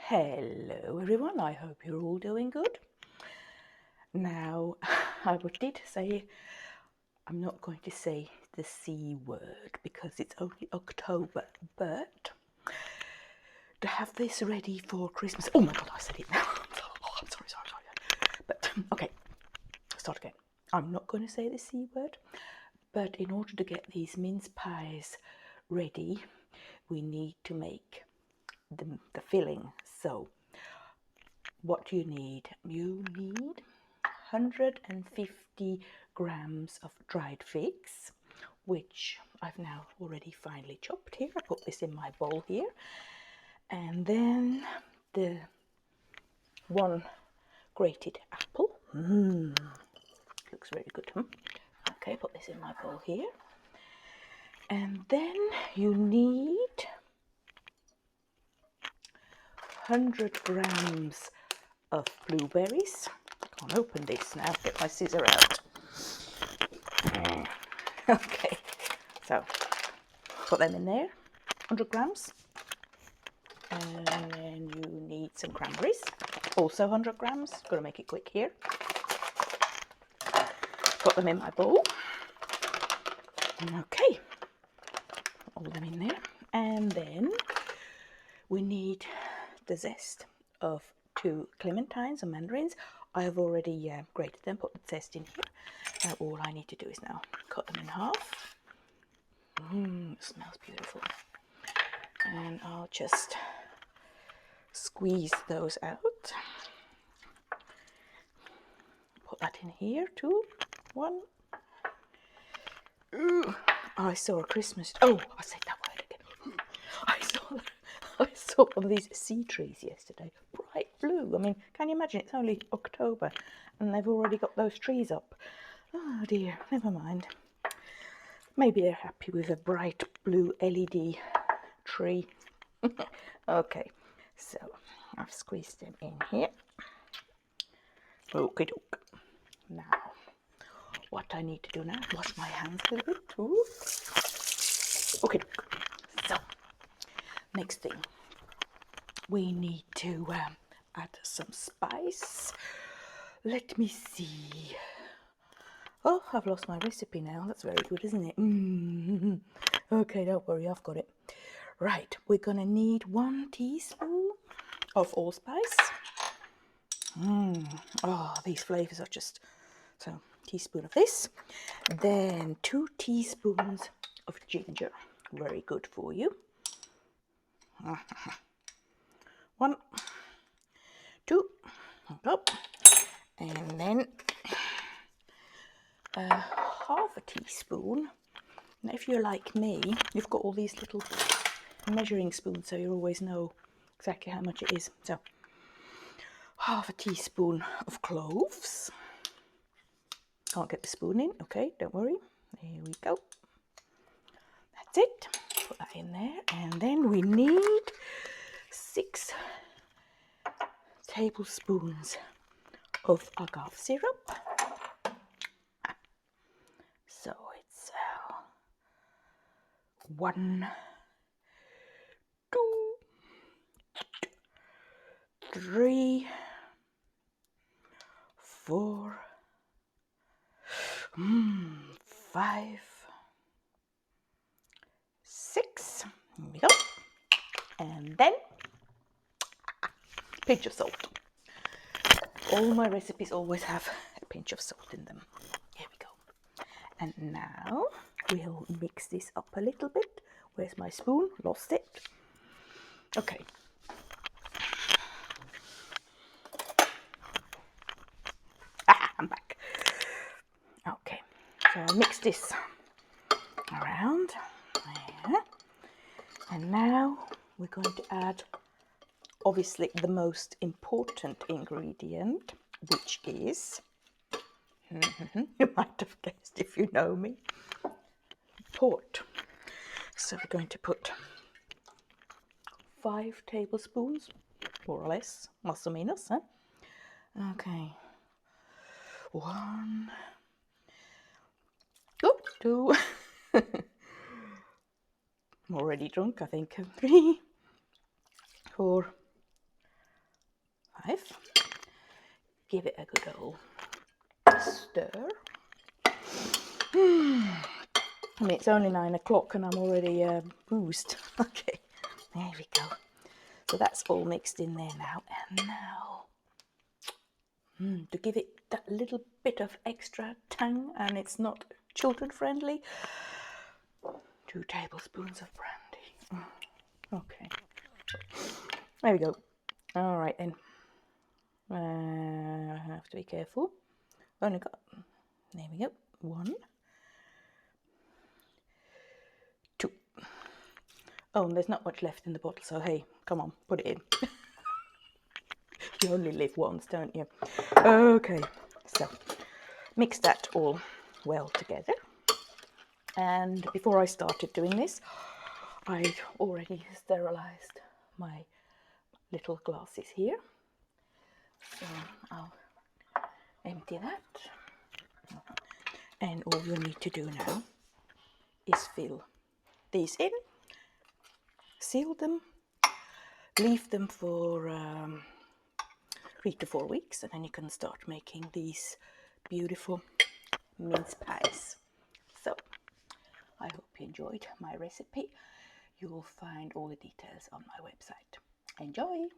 Hello everyone, I hope you're all doing good. Now, I did say I'm not going to say the C word because it's only October, but to have this ready for Christmas. Oh my god, I said it now. I'm sorry. But okay, start again. I'm not going to say the C word, but in order to get these mince pies ready, we need to make the filling. So what do you need? You need 150 grams of dried figs, which I've now already finely chopped here. I put this in my bowl here. And then the one grated apple. Looks very good, huh? Okay, put this in my bowl here. And then you need 100 grams of blueberries. I can't open this now, get my scissor out. Okay, so put them in there, 100 grams. And then you need some cranberries, also 100 grams. Got to make it quick here. Got them in my bowl. Okay, all them in there. And then we need the zest of 2 clementines and mandarins. I have already grated them, put the zest in here. All I need to do is now cut them in half. It smells beautiful. And I'll just squeeze those out. Put that in here too. One. Ooh, I saw a Christmas. Oh, I said that word again. I saw one of these sea trees yesterday. Bright blue. I mean, can you imagine? It's only October and they've already got those trees up. Oh dear, never mind. Maybe they're happy with a bright blue LED tree. Okay, so I've squeezed them in here. Okie doke. Now, what I need to do now, wash my hands a little bit too. Okay, so next thing, we need to add some spice. Let me see. Oh, I've lost my recipe now. That's very good, isn't it? Okay, don't worry, I've got it. Right, we're gonna need 1 teaspoon of allspice. Oh, these flavors are just so. Teaspoon of this, then 2 teaspoons of ginger, very good for you. 1, 2, up, and then half a teaspoon. Now, if you're like me, you've got all these little measuring spoons, so you always know exactly how much it is. So, half a teaspoon of cloves. Can't get the spoon in. Okay, don't worry. There we go. That's it. Put that in there. And then we need 6 tablespoons of agave syrup. So it's 1, 2, 3, 4, 5, 6. Here we go. And then pinch of salt. All my recipes always have a pinch of salt in them. Here we go. And now we'll mix this up a little bit. Where's my spoon? Lost it. Okay. I'm back. Okay, so I'll mix this around. There. And now we're going to add, obviously, the most important ingredient, which is, you might have guessed if you know me, port. So we're going to put 5 tablespoons, more or less, más o menos. Okay. 1, 2. I'm already drunk, I think. 3, 4, knife, give it a good old stir. I mean, it's only 9 o'clock and I'm already boozed. Okay, there we go. So that's all mixed in there now. And now, to give it that little bit of extra tang, and it's not children friendly, 2 tablespoons of brandy. Okay, there we go. All right then. I have to be careful. Only got, there we go, 1, 2. Oh, and there's not much left in the bottle, so hey, come on, put it in. You only live once, don't you? Okay, so mix that all well together. And before I started doing this, I'd already sterilized my little glasses here. So I'll empty that. And all you need to do now is fill these in, seal them, leave them for 3 to 4 weeks, and then you can start making these beautiful mince pies. So I hope you enjoyed my recipe. You will find all the details on my website. Enjoy!